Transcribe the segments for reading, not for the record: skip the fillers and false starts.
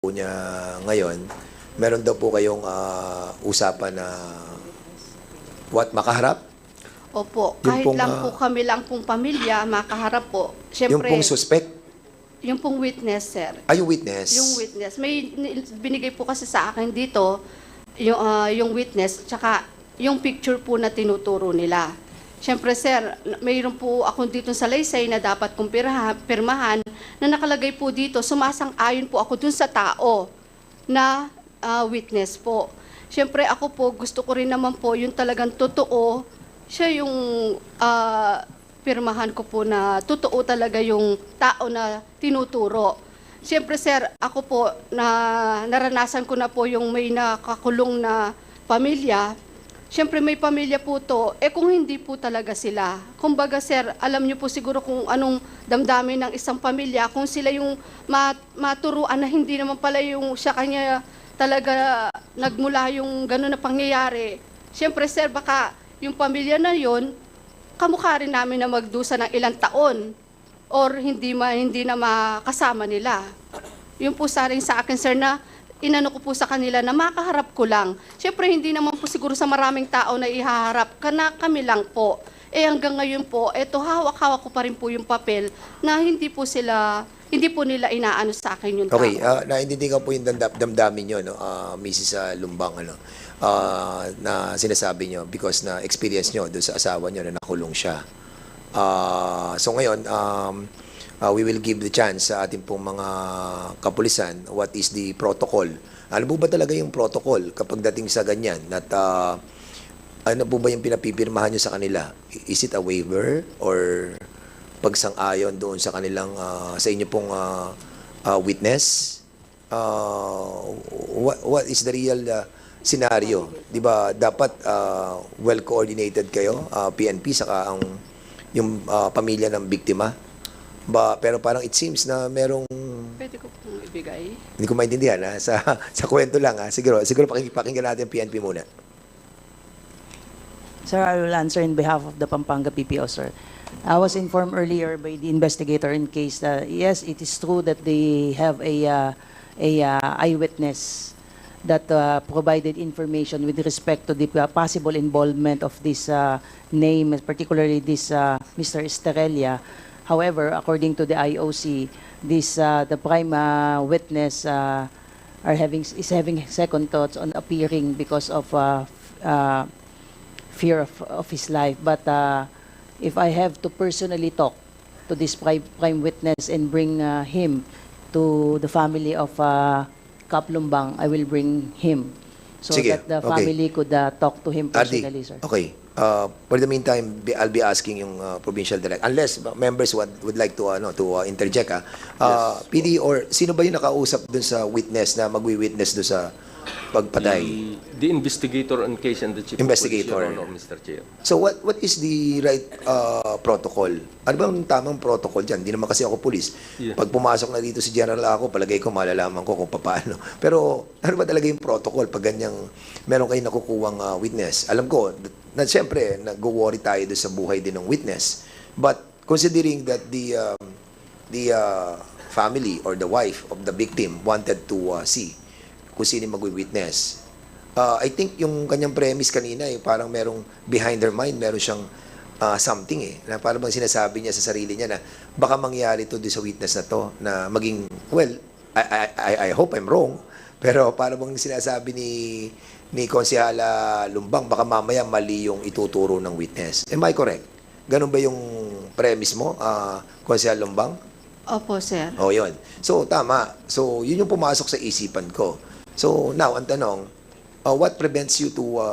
po niya ngayon, meron daw po kayong usapan na makaharap? Opo, Yung kahit pong, lang po kami lang pong pamilya, makaharap po. Yung Siyempre, pong suspect? yung pong witness, sir. Yung witness? Yung witness. May binigay po kasi sa akin dito, yung witness, tsaka yung picture po na tinuturo nila. Siyempre, sir, mayroon po ako dito sa laysay na dapat kong pirmahan na nakalagay po dito, sumasang-ayon po ako dun sa tao na witness po. Siyempre, ako po, gusto ko rin naman po yung talagang totoo, siya yung pirmahan ko po na totoo talaga yung tao na tinuturo. Siyempre, sir, ako po, naranasan ko na po yung may nakakulong na pamilya. Siyempre, may pamilya po to. Kung hindi po talaga sila. Kumbaga, sir, alam niyo po siguro kung anong damdamin ng isang pamilya, kung sila yung maturuan na hindi naman pala yung siya kanya talaga nagmula yung gano'n na pangyayari. Siyempre, sir, baka yung pamilya na yon, kamukha rin namin na magdusa ng ilang taon or hindi na makasama nila. Yun po sa akin, sir, na inano ko po sa kanila na makaharap ko lang. Siyempre, hindi naman po siguro sa maraming tao na ihaharap, kami lang po. Hanggang ngayon po, hawak-hawak ko pa rin po yung papel na hindi po nila inaano sa akin yung tao. Okay, naintindihan ko po yung damdamin nyo, no? Mrs. Lumbang, na sinasabi nyo because na experience nyo doon sa asawa nyo na nakulong siya. So ngayon, we will give the chance sa ating pong mga kapulisan what is the protocol. Ano po ba talaga yung protocol kapag dating sa ganyan? At ano po ba yung pinapipirmahan nyo sa kanila? Is it a waiver or pagsang-ayon doon sa kanilang sa inyo pong witness? What is the real scenario? 'Di ba dapat well coordinated kayo, PNP saka yung pamilya ng biktima? Pero parang it seems na merong Pwede ko pong ibigay. hindi ko maintindihan sa kwento lang siguro pakinggan natin yung PNP muna. Sir, I will answer in behalf of the Pampanga PPO, sir. I was informed earlier by the investigator in case that yes, it is true that they have a eyewitness that provided information with respect to the possible involvement of this name, particularly this Mr. Estrella. However, according to the IOC, the prime witness is having second thoughts on appearing because of fear of his life. But if I have to personally talk to this prime witness and bring him to the family of Kap Lumbang, I will bring him so Sige, that the okay. family could talk to him personally, sir. Okay. For the meantime, I'll be asking yung provincial director. Unless members would like to interject. Yes. PD or sino ba yung nakausap dun sa witness na magwi-witness dun sa pagpatay? The investigator on case and the chief Investigator. of police, Your Honor, Mr. Chair. So what is the right protocol? Ano ba ang tamang protocol dyan? Hindi naman kasi ako pulis. Yeah. Pag pumasok na dito si General ako, palagay ko malalaman ko kung paano. Pero ano ba talaga yung protocol pag ganyang meron kayong nakukuwang witness? Alam ko na siyempre nag-worry tayo doon sa buhay din ng witness. But considering that the family or the wife of the victim wanted to see kung sino magwi-witness, I think yung kanyang premise kanina, parang merong behind her mind, meron siyang something na parang bang sinasabi niya sa sarili niya na baka mangyari to sa witness na to na maging, well, I hope I'm wrong, pero parang bang sinasabi ni Konsehala Lumbang, baka mamaya mali yung ituturo ng witness. Am I correct? Ganun ba yung premise mo, Konsehala Lumbang? Opo, sir. Oh, yun. So, tama. So, yun yung pumasok sa isipan ko. So, now, ang tanong, what prevents you to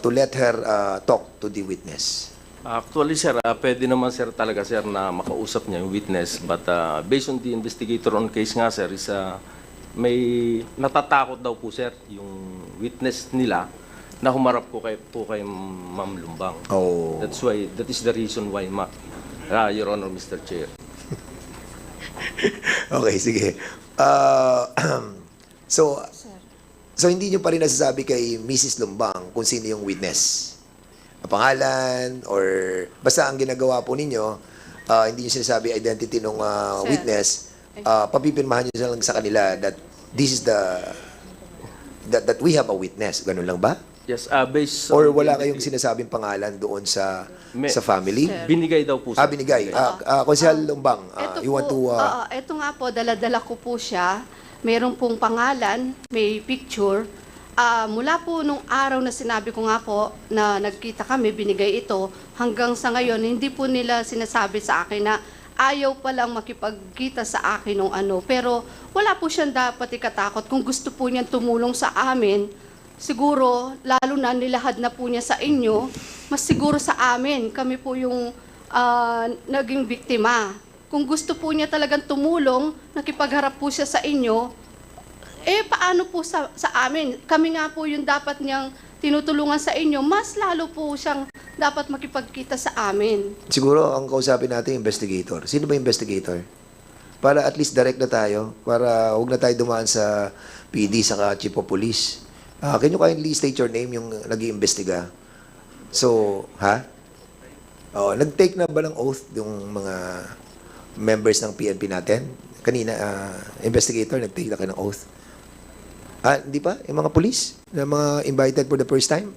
let her talk to the witness? Actually, sir, pwede naman, sir, talaga, sir, na makausap niya yung witness. But based on the investigator on case nga, sir, is may natatakot daw po, sir, yung witness nila na humarap po kay Ma'am Lumbang. Oh. That is the reason why, Your Honor, Mr. Chair. Okay, sige. So hindi nyo pa rin nasasabi kay Mrs. Lumbang kung sino yung witness? Ang pangalan or basta ang ginagawa po ninyo, hindi nyo sinasabi identity ng Sir. witness, papipirmahan nyo lang sa kanila that this is that we have a witness. Ganun lang ba? Yes, based Or on wala the kayong sinasabing pangalan doon sa May- family? binigay daw po, sir. Binigay. Konsehal Lumbang, Ito you want to... po, ito nga po, dala-dala ko po siya. Meron pong pangalan, may picture. Mula po nung araw na sinabi ko nga po na nagkita kami, binigay ito, hanggang sa ngayon, hindi po nila sinasabi sa akin na ayaw palang makipagkita sa akin nung ano. Pero wala po siyang dapat ikatakot. Kung gusto po niyang tumulong sa amin, siguro, lalo na nilahad na po niya sa inyo, mas siguro sa amin, kami po yung naging biktima. Kung gusto po niya talagang tumulong, nakipagharap po siya sa inyo, paano po sa amin? Kami nga po yung dapat niyang tinutulungan sa inyo, mas lalo po siyang dapat makipagkita sa amin. Siguro, ang kausapin natin, investigator. Sino ba investigator? Para at least direct na tayo, para huwag na tayo dumaan sa PD, saka Chief of Police. Can you kindly state your name, yung nag-iimbestiga? So, ha? Nag-take na ba ng oath yung mga members ng PNP natin? Kanina, investigator, nag-take na kayo ng oath. Hindi pa? Yung mga police na mga invited for the first time?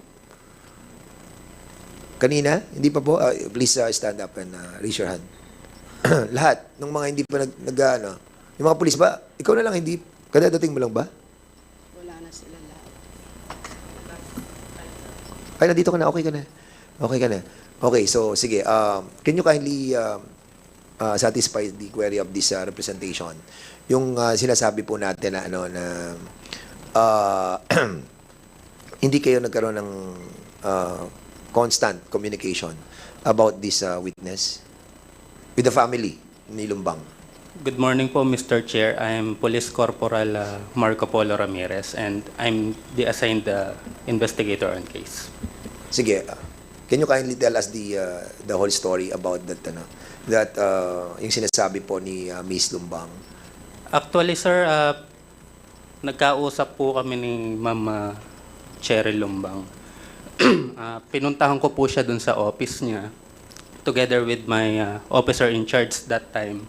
Kanina? Hindi pa po? Please stand up and raise your hand. Lahat ng mga hindi pa yung mga police ba? Ikaw na lang hindi? Kadadating mo lang ba? Wala na sila lahat. Ay, nandito ka na. Okay ka na. Okay ka na. Okay, so sige. Can you kindly satisfy the query of this representation? Yung sinasabi po natin na hindi kayo nagkaroon ng constant communication about this witness with the family ni Lumbang. Good morning po, Mr. Chair. I'm Police Corporal Marco Polo Ramirez, and I'm the assigned investigator on case. Sige, can you kindly tell us the whole story about that yung sinasabi po ni Miss Lumbang? Actually, sir, nagkausap po kami ni Ma'am Cheryl Lumbang. Pinuntahan ko po siya dun sa office niya together with my officer in charge that time,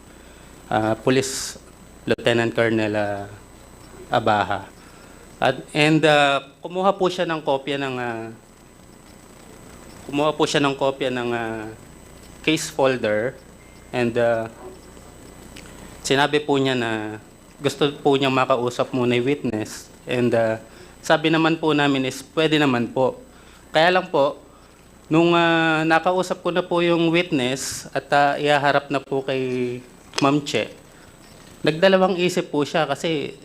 Police Lieutenant Colonel Abaha. And kumuha po siya ng kopya ng case folder, and sinabi po niya na gusto po niyang makausap muna yung witness, and sabi naman po namin is pwede naman po. Kaya lang po, nung nakausap ko na po yung witness at ihaharap na po kay Ma'am Che, nagdalawang isip po siya kasi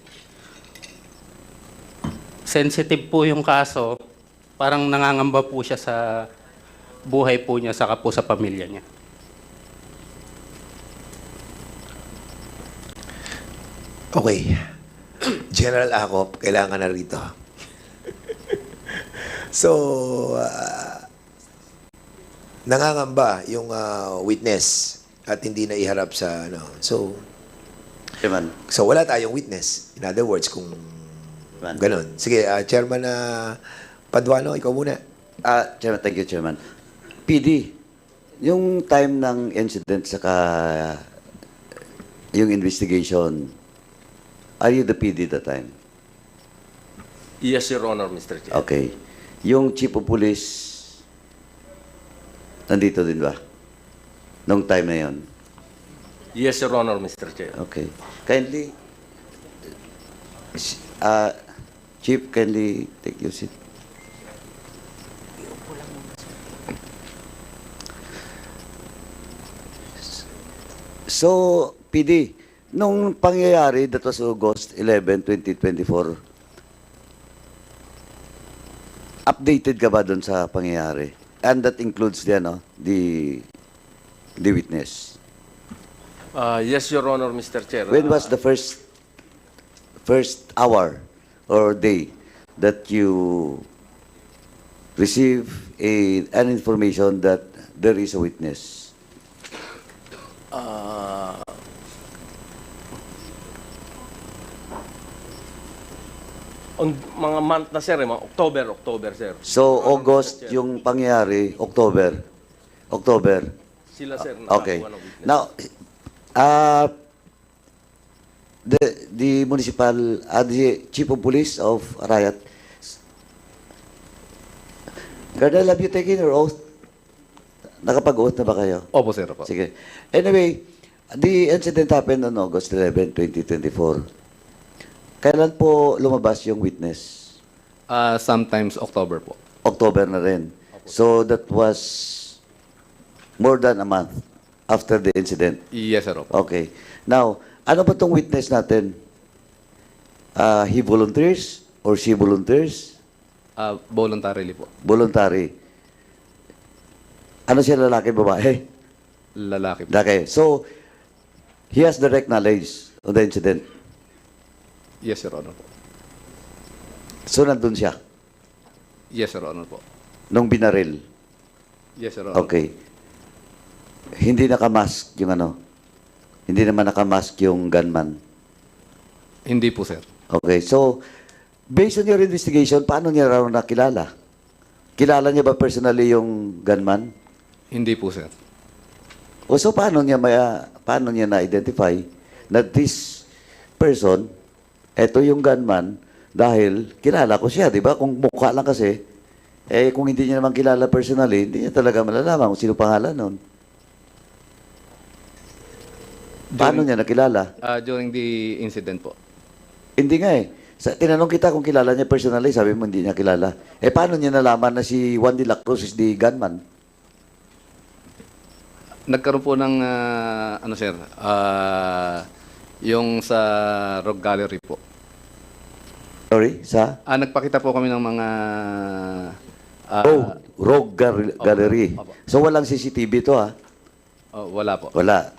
sensitive po yung kaso, parang nangangamba po siya sa buhay po niya saka po sa pamilya niya. Okay. General Acop, kailangan na rito. So, nangangamba yung witness at hindi na iharap sa So, Chairman. so wala tayong witness. In other words, kung ganun. Sige, Chairman Paduano, ikaw muna. Chairman, thank you, Chairman. PD, yung time ng incident saka yung investigation, are you the PD that time? Yes, Your Honor, Mr. Chair. Okay. Yung Chief of Police, nandito din ba? Nung time na yon? Yes, Your Honor, Mr. Chair. Okay. Kindly, Chief, kindly take your seat. So, PD, nung pangyayari, that was August 11, 2024, updated ka ba doon sa pangyayari? And that includes the witness. Yes, Your Honor, Mr. Chair. When was the first hour or day that you receive an information that there is a witness? On mga month na, sir, mga October, sir. So, August yung pangyari, October. Sila, sir, Okay. nakakuha ng witness. Now, the municipal, the chief of police of Arayat. Colonel, have you taken your oath? Nakapag-oath na ba kayo? Opo, sir. Opo. Sige. Anyway, the incident happened on August 11, 2024. Kailan po lumabas yung witness? Sometimes October po. October na rin. So that was more than a month after the incident. Yes, sir. Opo. Okay. Now, ano ba tong witness natin? He volunteers or she volunteers? Voluntarily po. Voluntary. Ano siya, lalaki, babae? Lalaki po. Lalaki. So, he has direct knowledge of the incident. Yes, Your Honor po. So, nandun siya Yes, Your Honor po. nung binaril. Yes, Your Honor. Okay. Hindi nakamask yung ano? Hindi naman nakamask yung gunman. Hindi po, sir. Okay. So, based on your investigation, paano niya raw nakilala? Kilala niya ba personally yung gunman? Hindi po, sir. O so, paano niya na-identify na this person, eto yung gunman, dahil kilala ko siya, di ba? Kung mukha lang kasi, kung hindi niya naman kilala personally, hindi niya talaga malalaman kung sino pangalan nun. Paano niya nakilala? During the incident po. Hindi nga eh. Tinanong kita kung kilala niya personally, sabi mo hindi niya kilala. Paano niya nalaman na si Juan de la Cruz is the gunman? Nagkaroon po ng, ano, sir, yung sa Rock Gallery po. Sorry, sa? Nagpakita po kami ng mga... Rogue Gallery. Opo. So walang CCTV to ha? wala po. Wala.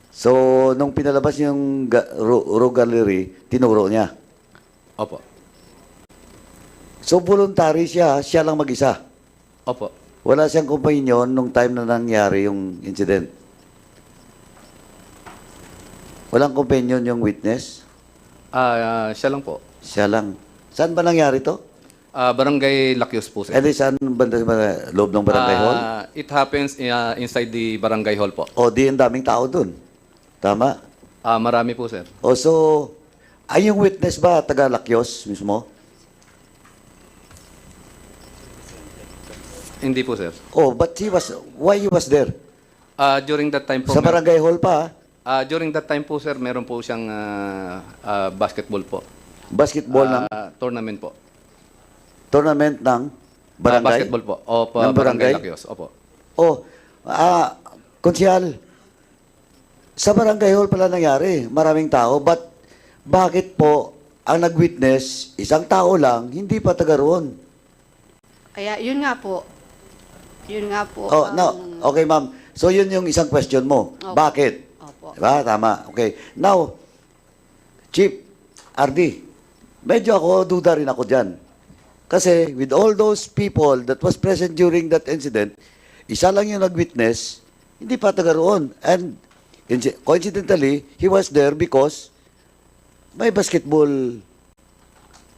So, nung pinalabas yung Rogue Gallery, tinuro niya. Opo. So, voluntary siya, siya lang mag-isa. Opo. Wala siyang companion nung time na nangyari yung incident. Walang companion yung witness? Siya lang po. Siya lang. Saan ba nangyari to? Barangay Lakyos po, sir. Eh, di saan banda sa loob ng barangay hall? It happens inside the barangay hall po. O, di ang daming tao dun. Tama? Marami po, sir. O, so, ay yung witness ba taga Lakyos mismo? Hindi po, sir. Oh, but why he was there? During that time po, Sa barangay hall pa, during that time po, sir, meron po siyang basketball po. basketball ng Tournament po. tournament ng barangay? Basketball po. Opo, Ng barangay? barangay Lakyos. Opo. Oh, konsyal, sa barangay hall pala nangyari, maraming tao, but bakit po ang nag-witness, isang tao lang, hindi pa taga roon? Kaya yun nga po. Yun nga po. Oh, no. Okay, ma'am. So, yun yung isang question mo. Opo. Bakit? Opo. Diba? Tama. Okay. Now, Chief, RD, medyo ako, duda rin ako dyan. Kasi, with all those people that was present during that incident, isa lang yung nag-witness, hindi pa taga roon. And, coincidentally, he was there because may basketball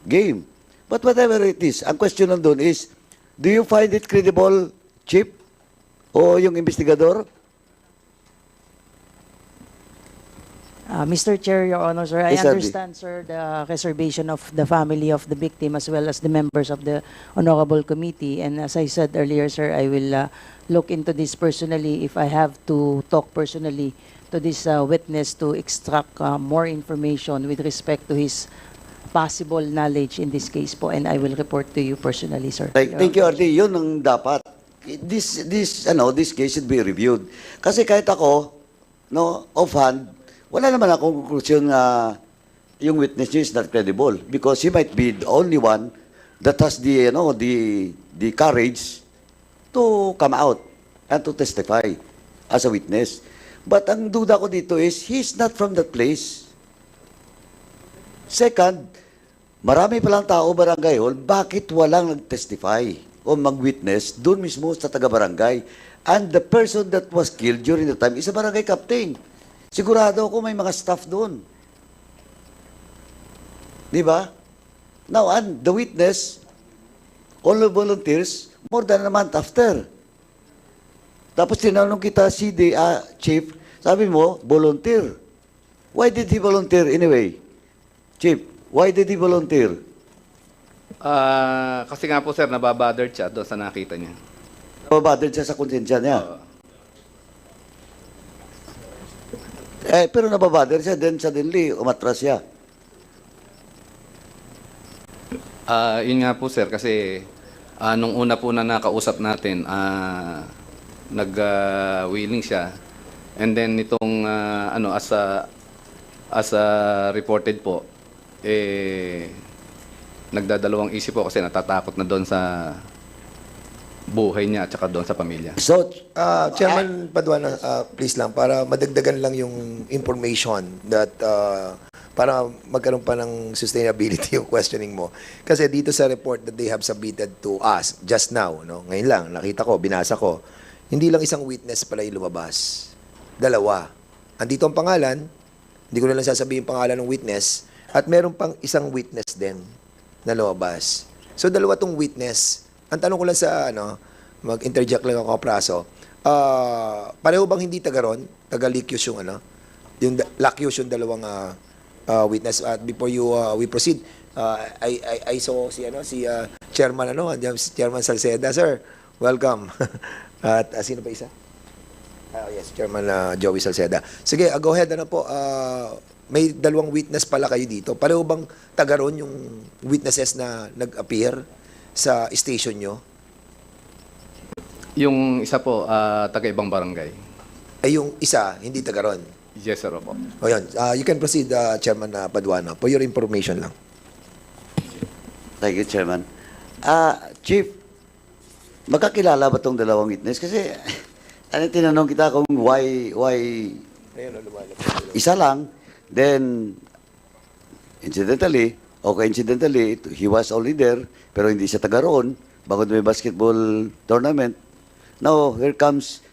game. But whatever it is, ang question nandun is, do you find it credible, Chief? O yung investigador? Mr. Chair, Your Honor, sir, I Yes, sir. understand, sir, the reservation of the family of the victim as well as the members of the Honorable Committee. And as I said earlier, sir, I will look into this personally if I have to talk personally to this witness to extract more information with respect to his possible knowledge in this case po. And I will report to you personally, sir. Thank you, RD. Yun ang dapat. This case should be reviewed. Kasi kahit ako, no, offhand, wala naman akong conclusion na yung witness niya is not credible because he might be the only one that has the courage to come out and to testify as a witness. But ang duda ko dito is he's not from that place. Second, marami palang tao barangay hall, bakit walang nag-testify o mag-witness doon mismo sa taga-barangay? And the person that was killed during the time is a barangay captain. Sigurado ako may mga staff doon. Di ba? Now, and the witness only volunteers more than a month after. Tapos tinanong kita, Chief, sabi mo, volunteer. Why did he volunteer anyway? Chief, why did he volunteer? Kasi nga po sir, nababothered siya doon sa nakita niya. Nababothered siya sa konsensya niya. Pero nababothered siya, then suddenly, umatras siya. Yun nga po sir, kasi nung una po na nakausap natin, nag-willing siya. And then itong as reported po, nagdadalawang isip po kasi natatakot na doon sa buhay niya at saka doon sa pamilya. So, Chairman Paduano, please lang, para madagdagan lang yung information that para magkaroon pa ng sustainability yung questioning mo. Kasi dito sa report that they have submitted to us just now, no? Ngayon lang, nakita ko, binasa ko, hindi lang isang witness pala yung lumabas. Dalawa. Andito ang pangalan, hindi ko na lang sasabihin yung pangalan ng witness, at meron pang isang witness din na lumabas. So, dalawa tong witness. Ang tanong ko lang sa, mag-interject lang ako, Praso. Pareho bang hindi taga ron? Taga-Lacyus yung, yung Lacyus yung dalawang witness. At before we proceed, I saw si Chairman, si Chairman Salceda. Sir, welcome. At sino pa isa? Yes, Chairman Joey Salceda. Sige, go ahead, po. May dalawang witness pala kayo dito. Pareho bang taga ron yung witnesses na nag-appear sa station nyo? Yung isa po, taga-ibang barangay. Ay, yung isa, hindi taga ron. Yes sir po. O yun, you can proceed, Chairman Paduano. For your information lang. thank you, Chairman. Chief, magkakilala ba tong dalawang witness? Kasi, tinanong kita kung why isa lang, then, incidentally, he was already there, pero hindi siya taga roon, bago may basketball tournament. Now, here comes,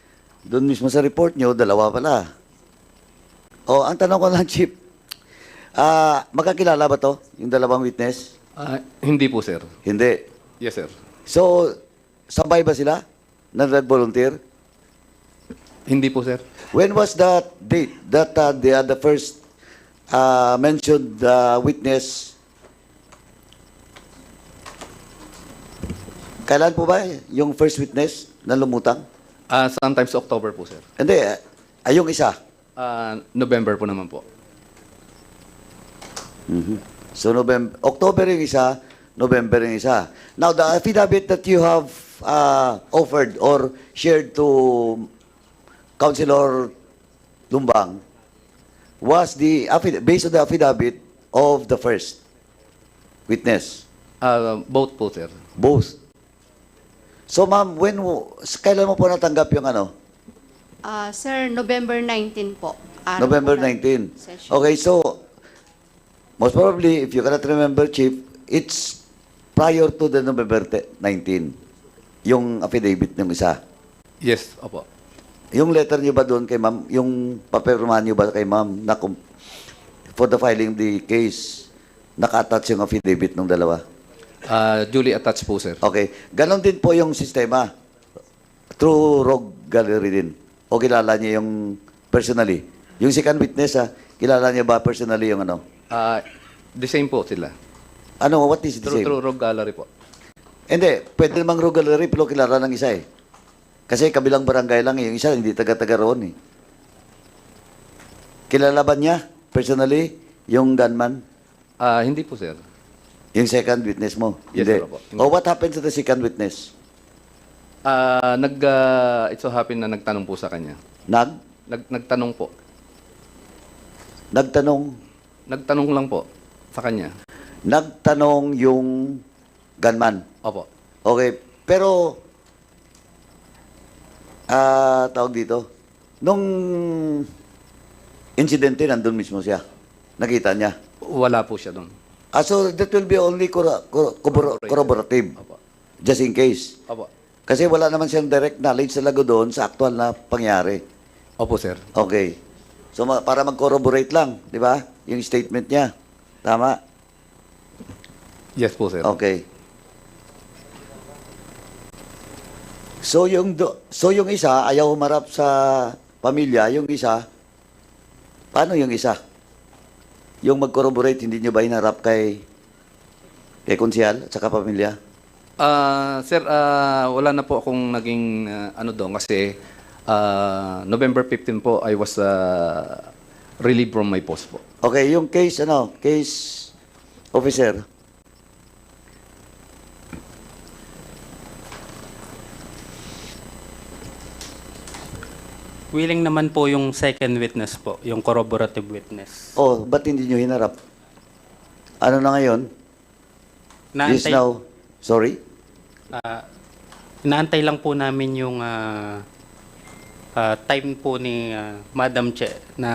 doon mismo sa report nyo, dalawa pala. Ang tanong ko lang, Chief, magkakilala ba to, yung dalawang witness? Hindi po sir. Hindi. Yes sir. So, sabay ba sila na nag-volunteer? Hindi po sir. When was that date that the first mentioned witness? Kailan po ba yung first witness na lumutang? Sometimes October po sir. Hindi, yung isa. November po naman po. So, October yung isa, November yung isa. Now, the affidavit that you have offered or shared to Councilor Lumbang was based on the affidavit of the first witness. Both po sir. Both. So, ma'am, kailan mo po natanggap yung Sir, November 19 po. Araw November po ng 19. session. Okay, so, most probably, if you cannot remember, Chief, it's prior to the November 19, yung affidavit ng isa. Yes, opo. Yung letter niyo ba doon kay ma'am, yung papirmahan niyo ba kay ma'am na for the filing the case, naka-attach yung affidavit ng dalawa? Duly attached po sir. Okay. Ganon din po yung sistema. Through Rogue Gallery din. O kilala niya yung personally. Yung second witness, kilala niya ba personally yung The same po sila. What is the same? Through Rogue Gallery po. Hindi. Pwede namang Rogue Gallery, pero kilala ng isa eh. Kasi kabilang barangay lang eh. Yung isa, hindi taga-taga roon eh. Kilala ba niya personally yung gunman? Hindi po sir. Yung second witness mo? Yes, Hindi. sir, opo. O what happened to the second witness? It so happened na nagtanong po sa kanya. Nagtanong po. Nagtanong? Nagtanong lang po sa kanya. Nagtanong yung gunman? Opo. Okay. Pero, tawag dito, nung insidente, nandun mismo siya. Nakita niya. Wala po siya doon. So that will be only corroborative. Opo. Just in case. Opo. Kasi wala naman siyang direct knowledge talaga doon sa actual na pangyari. Opo sir. Okay. So para mag-corroborate lang, di ba? Yung statement niya. Tama? Yes po sir. Okay. So yung isa ayaw humarap sa pamilya, yung isa paano yung isa? Yung mag-corroborate, hindi nyo ba hinarap kay konsihal at saka pamilya? Sir, wala na po akong naging ano doon kasi November 15 po, I was relieved from my post po. Okay, yung case, case officer. Willing naman po yung second witness po, yung corroborative witness. Oh, ba't hindi nyo hinarap? Ano na ngayon? This Naantay, now, sorry? naantay lang po namin yung time po ni Madam Che na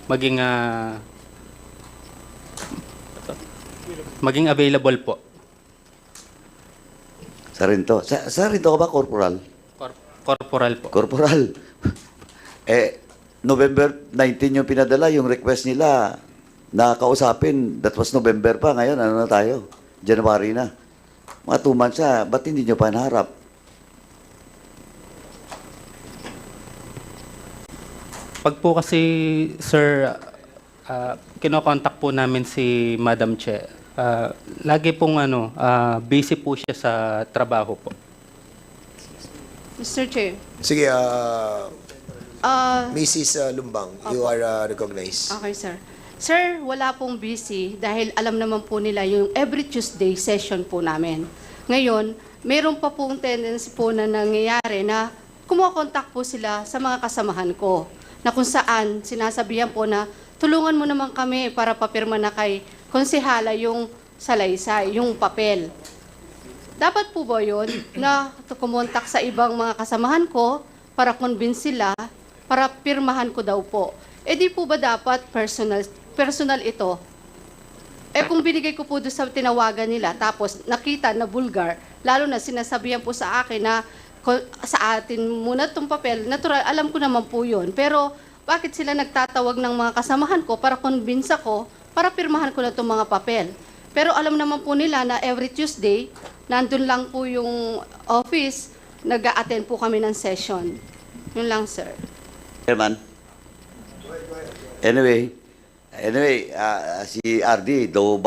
maging available po. Sarinto. Sarinto ka ba, corporal? Corporal po. Corporal. November 19 yung pinadala, yung request nila na kausapin, that was November pa, ngayon ano na tayo? January na. Mga 2 months na, ba't hindi nyo pa naharap? Pag po kasi, sir, kinokontak po namin si Madam Che. Lagi pong busy po siya sa trabaho po. Mr. Chair. Sige, Ah, Mrs. Lumbang, you are recognized. okay, sir. Sir, wala pong busy dahil alam naman po nila yung every Tuesday session po namin. Ngayon, meron pa pong tendency po na nangyayari na kumokontak po sila sa mga kasamahan ko na kung saan sinasabihan po na tulungan mo naman kami para papirma na kay konsehala yung salaysay, yung papel. Dapat po ba yun na kumontak sa ibang mga kasamahan ko para convince sila, para pirmahan ko daw po? Eh di po ba dapat personal ito? Eh kung binigay ko po doon sa tinawagan nila, tapos nakita na vulgar, lalo na sinasabihan po sa akin na sa atin muna itong papel, natural, alam ko naman po yun. Pero bakit sila nagtatawag ng mga kasamahan ko para convince ako, para pirmahan ko na itong mga papel? Pero alam naman po nila na every Tuesday, nandun lang po yung office, nag-a-attend po kami ng session. Yun lang, sir. Chairman? Anyway, si RD, though